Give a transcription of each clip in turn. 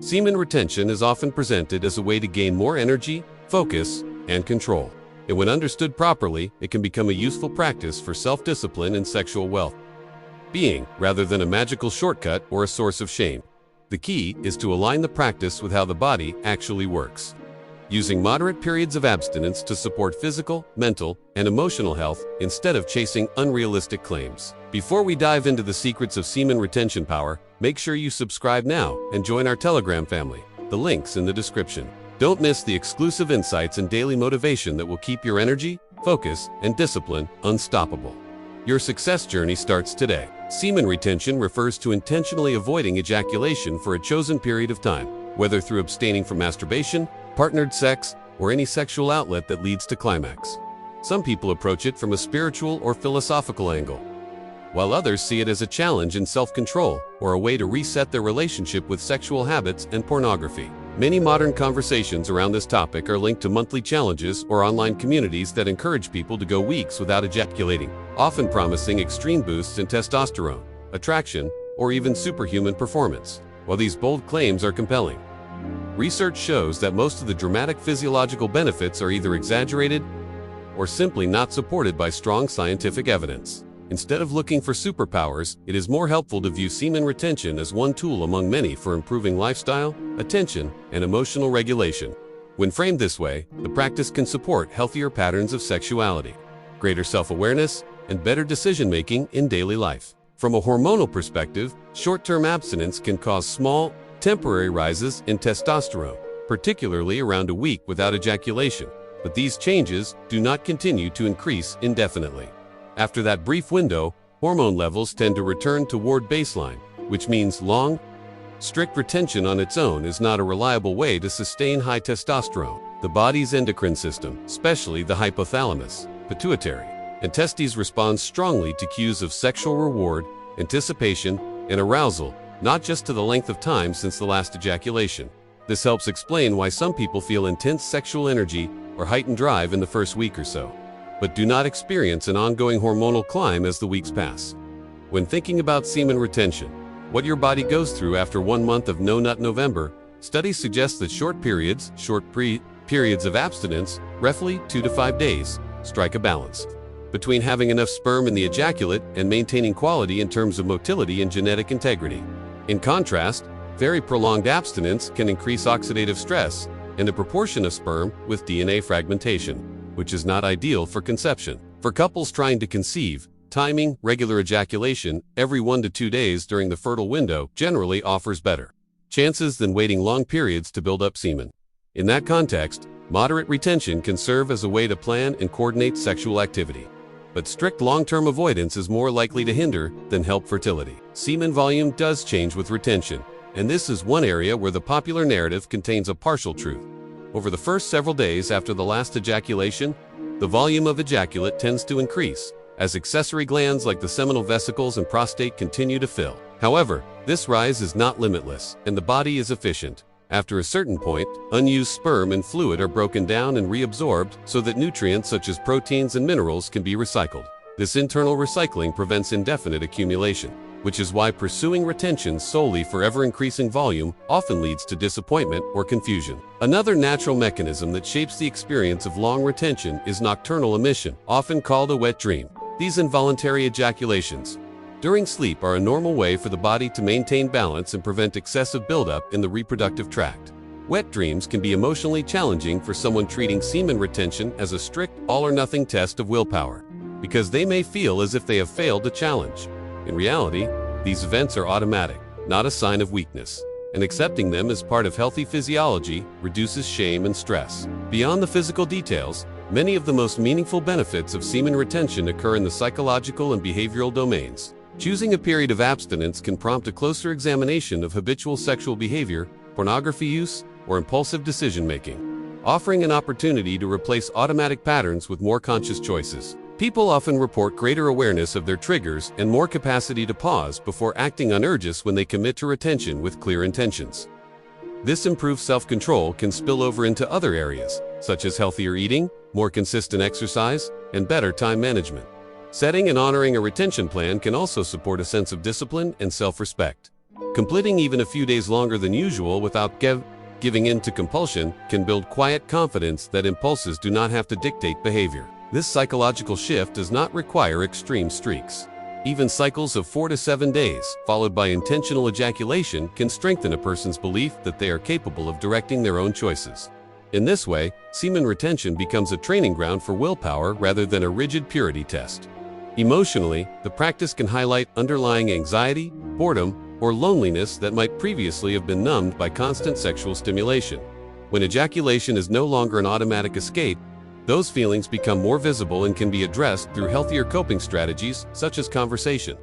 Semen retention is often presented as a way to gain more energy, focus, and control. And when understood properly, it can become a useful practice for self-discipline and sexual well-being, rather than a magical shortcut or a source of shame. The key is to align the practice with how the body actually works, using moderate periods of abstinence to support physical, mental, and emotional health instead of chasing unrealistic claims. Before we dive into the secrets of semen retention power, make sure you subscribe now and join our Telegram family. The link's in the description. Don't miss the exclusive insights and daily motivation that will keep your energy, focus, and discipline unstoppable. Your success journey starts today. Semen retention refers to intentionally avoiding ejaculation for a chosen period of time, whether through abstaining from masturbation, partnered sex, or any sexual outlet that leads to climax. Some people approach it from a spiritual or philosophical angle, while others see it as a challenge in self-control or a way to reset their relationship with sexual habits and pornography. Many modern conversations around this topic are linked to monthly challenges or online communities that encourage people to go weeks without ejaculating, often promising extreme boosts in testosterone, attraction, or even superhuman performance. While these bold claims are compelling, research shows that most of the dramatic physiological benefits are either exaggerated or simply not supported by strong scientific evidence. Instead of looking for superpowers, it is more helpful to view semen retention as one tool among many for improving lifestyle, attention, and emotional regulation. When framed this way, the practice can support healthier patterns of sexuality, greater self-awareness, and better decision-making in daily life. From a hormonal perspective, short-term abstinence can cause small, temporary rises in testosterone, particularly around a week without ejaculation, but these changes do not continue to increase indefinitely. After that brief window, hormone levels tend to return toward baseline, which means long, strict retention on its own is not a reliable way to sustain high testosterone. The body's endocrine system, especially the hypothalamus, pituitary, and testes, responds strongly to cues of sexual reward, anticipation, and arousal, not just to the length of time since the last ejaculation. This helps explain why some people feel intense sexual energy or heightened drive in the first week or so, but do not experience an ongoing hormonal climb as the weeks pass. When thinking about semen retention, what your body goes through after 1 month of no-nut November, studies suggest that short periods of abstinence, roughly 2 to 5 days, strike a balance between having enough sperm in the ejaculate and maintaining quality in terms of motility and genetic integrity. In contrast, very prolonged abstinence can increase oxidative stress and the proportion of sperm with DNA fragmentation, which is not ideal for conception. For couples trying to conceive, timing regular ejaculation every 1 to 2 days during the fertile window generally offers better chances than waiting long periods to build up semen. In that context, moderate retention can serve as a way to plan and coordinate sexual activity, but strict long-term avoidance is more likely to hinder than help fertility. Semen volume does change with retention, and this is one area where the popular narrative contains a partial truth. Over the first several days after the last ejaculation, the volume of ejaculate tends to increase, as accessory glands like the seminal vesicles and prostate continue to fill. However, this rise is not limitless, and the body is efficient. After a certain point, unused sperm and fluid are broken down and reabsorbed so that nutrients such as proteins and minerals can be recycled. This internal recycling prevents indefinite accumulation, which is why pursuing retention solely for ever-increasing volume often leads to disappointment or confusion. Another natural mechanism that shapes the experience of long retention is nocturnal emission, often called a wet dream. These involuntary ejaculations during sleep are a normal way for the body to maintain balance and prevent excessive buildup in the reproductive tract. Wet dreams can be emotionally challenging for someone treating semen retention as a strict all-or-nothing test of willpower, because they may feel as if they have failed a challenge. In reality, these events are automatic, not a sign of weakness, and accepting them as part of healthy physiology reduces shame and stress. Beyond the physical details, many of the most meaningful benefits of semen retention occur in the psychological and behavioral domains. Choosing a period of abstinence can prompt a closer examination of habitual sexual behavior, pornography use, or impulsive decision-making, offering an opportunity to replace automatic patterns with more conscious choices. People often report greater awareness of their triggers and more capacity to pause before acting on urges when they commit to retention with clear intentions. This improved self-control can spill over into other areas, such as healthier eating, more consistent exercise, and better time management. Setting and honoring a retention plan can also support a sense of discipline and self-respect. Completing even a few days longer than usual without giving in to compulsion can build quiet confidence that impulses do not have to dictate behavior. This psychological shift does not require extreme streaks. Even cycles of 4 to 7 days, followed by intentional ejaculation, can strengthen a person's belief that they are capable of directing their own choices. In this way, semen retention becomes a training ground for willpower rather than a rigid purity test. Emotionally, the practice can highlight underlying anxiety, boredom, or loneliness that might previously have been numbed by constant sexual stimulation. When ejaculation is no longer an automatic escape, those feelings become more visible and can be addressed through healthier coping strategies such as conversation,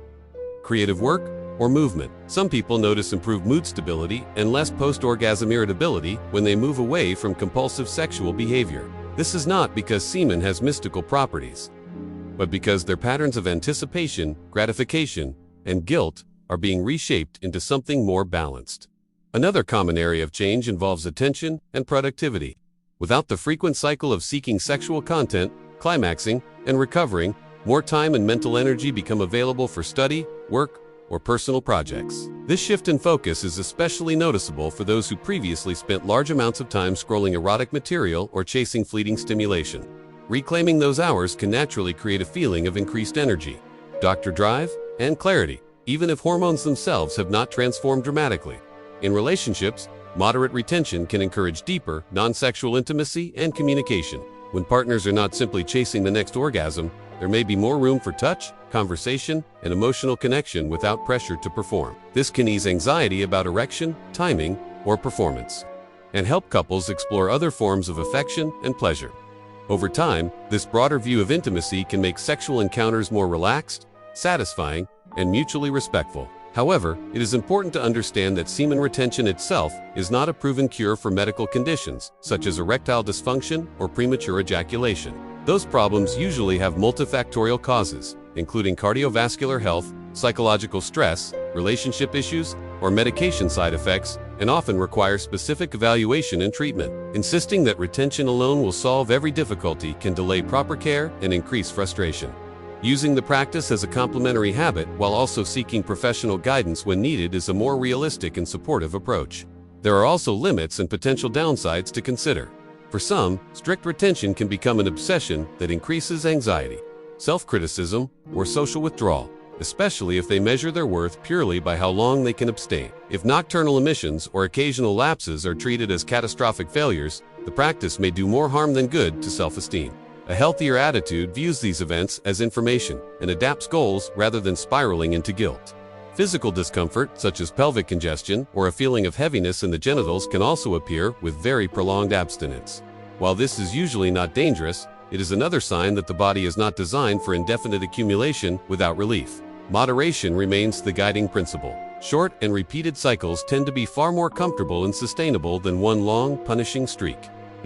creative work, or movement. Some people notice improved mood stability and less post-orgasm irritability when they move away from compulsive sexual behavior. This is not because semen has mystical properties, but because their patterns of anticipation, gratification, and guilt are being reshaped into something more balanced. Another common area of change involves attention and productivity. Without the frequent cycle of seeking sexual content, climaxing, and recovering, more time and mental energy become available for study, work, or personal projects. This shift in focus is especially noticeable for those who previously spent large amounts of time scrolling erotic material or chasing fleeting stimulation. Reclaiming those hours can naturally create a feeling of increased energy, drive, and clarity, even if hormones themselves have not transformed dramatically. In relationships, moderate retention can encourage deeper, non-sexual intimacy and communication. When partners are not simply chasing the next orgasm, there may be more room for touch, conversation, and emotional connection without pressure to perform. This can ease anxiety about erection, timing, or performance, and help couples explore other forms of affection and pleasure. Over time, this broader view of intimacy can make sexual encounters more relaxed, satisfying, and mutually respectful. However, it is important to understand that semen retention itself is not a proven cure for medical conditions, such as erectile dysfunction or premature ejaculation. Those problems usually have multifactorial causes, including cardiovascular health, psychological stress, relationship issues, or medication side effects, and often require specific evaluation and treatment. Insisting that retention alone will solve every difficulty can delay proper care and increase frustration. Using the practice as a complementary habit while also seeking professional guidance when needed is a more realistic and supportive approach. There are also limits and potential downsides to consider. For some, strict retention can become an obsession that increases anxiety, self-criticism, or social withdrawal, especially if they measure their worth purely by how long they can abstain. If nocturnal emissions or occasional lapses are treated as catastrophic failures, the practice may do more harm than good to self-esteem. A healthier attitude views these events as information and adapts goals rather than spiraling into guilt. Physical discomfort, such as pelvic congestion or a feeling of heaviness in the genitals, can also appear with very prolonged abstinence. While this is usually not dangerous, it is another sign that the body is not designed for indefinite accumulation without relief. Moderation remains the guiding principle. Short and repeated cycles tend to be far more comfortable and sustainable than one long, punishing streak.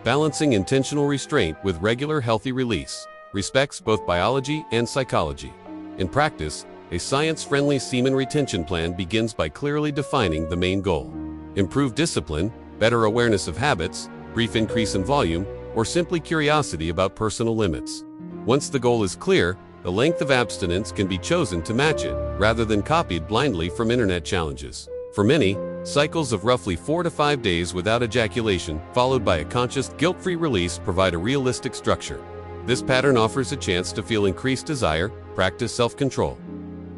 Balancing intentional restraint with regular healthy release respects both biology and psychology. In practice, a science-friendly semen retention plan begins by clearly defining the main goal. Improved discipline, better awareness of habits, brief increase in volume, or simply curiosity about personal limits. Once the goal is clear, the length of abstinence can be chosen to match it, rather than copied blindly from internet challenges. For many, cycles of roughly 4 to 5 days without ejaculation, followed by a conscious, guilt-free release, provide a realistic structure. This pattern offers a chance to feel increased desire, practice self-control,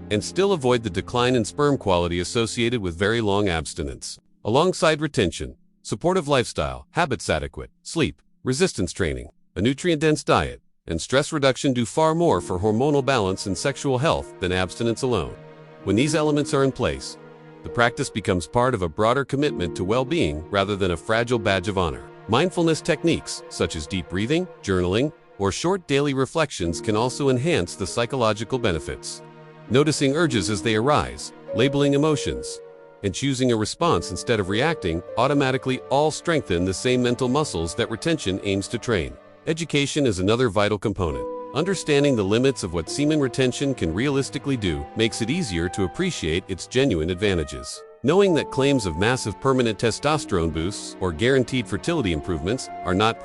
and still avoid the decline in sperm quality associated with very long abstinence. Alongside retention, supportive lifestyle, habits adequate, sleep, resistance training, a nutrient-dense diet, and stress reduction do far more for hormonal balance and sexual health than abstinence alone. When these elements are in place, the practice becomes part of a broader commitment to well-being rather than a fragile badge of honor. Mindfulness techniques, such as deep breathing, journaling, or short daily reflections can also enhance the psychological benefits. Noticing urges as they arise, labeling emotions, and choosing a response instead of reacting automatically all strengthen the same mental muscles that retention aims to train. Education is another vital component. Understanding the limits of what semen retention can realistically do makes it easier to appreciate its genuine advantages. Knowing that claims of massive permanent testosterone boosts or guaranteed fertility improvements are not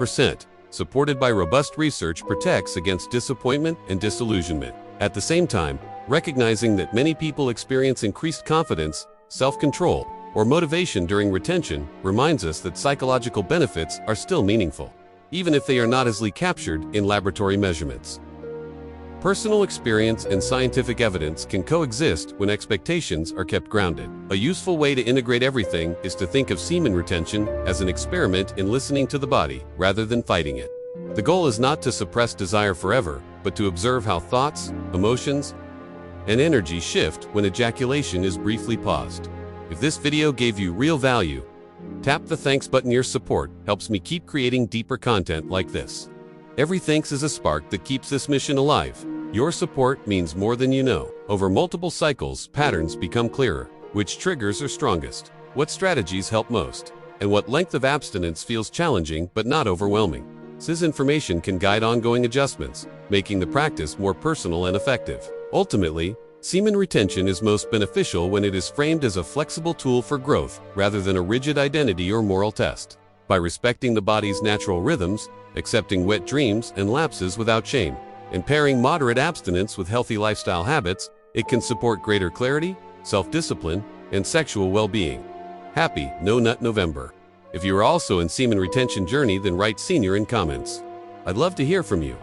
supported by robust research protects against disappointment and disillusionment. At the same time, recognizing that many people experience increased confidence, self-control, or motivation during retention reminds us that psychological benefits are still meaningful, even if they are not easily captured in laboratory measurements. Personal experience and scientific evidence can coexist when expectations are kept grounded. A useful way to integrate everything is to think of semen retention as an experiment in listening to the body rather than fighting it. The goal is not to suppress desire forever, but to observe how thoughts, emotions, and energy shift when ejaculation is briefly paused. If this video gave you real value, tap the thanks button. Your support helps me keep creating deeper content like this. Every thanks is a spark that keeps this mission alive. Your support means more than you know. Over multiple cycles, patterns become clearer. Which triggers are strongest? What strategies help most? And what length of abstinence feels challenging but not overwhelming? This information can guide ongoing adjustments, making the practice more personal and effective. Ultimately, semen retention is most beneficial when it is framed as a flexible tool for growth rather than a rigid identity or moral test. By respecting the body's natural rhythms, accepting wet dreams and lapses without shame, and pairing moderate abstinence with healthy lifestyle habits, it can support greater clarity, self-discipline, and sexual well-being. Happy No Nut November! If you are also in semen retention journey, then write senior in comments. I'd love to hear from you.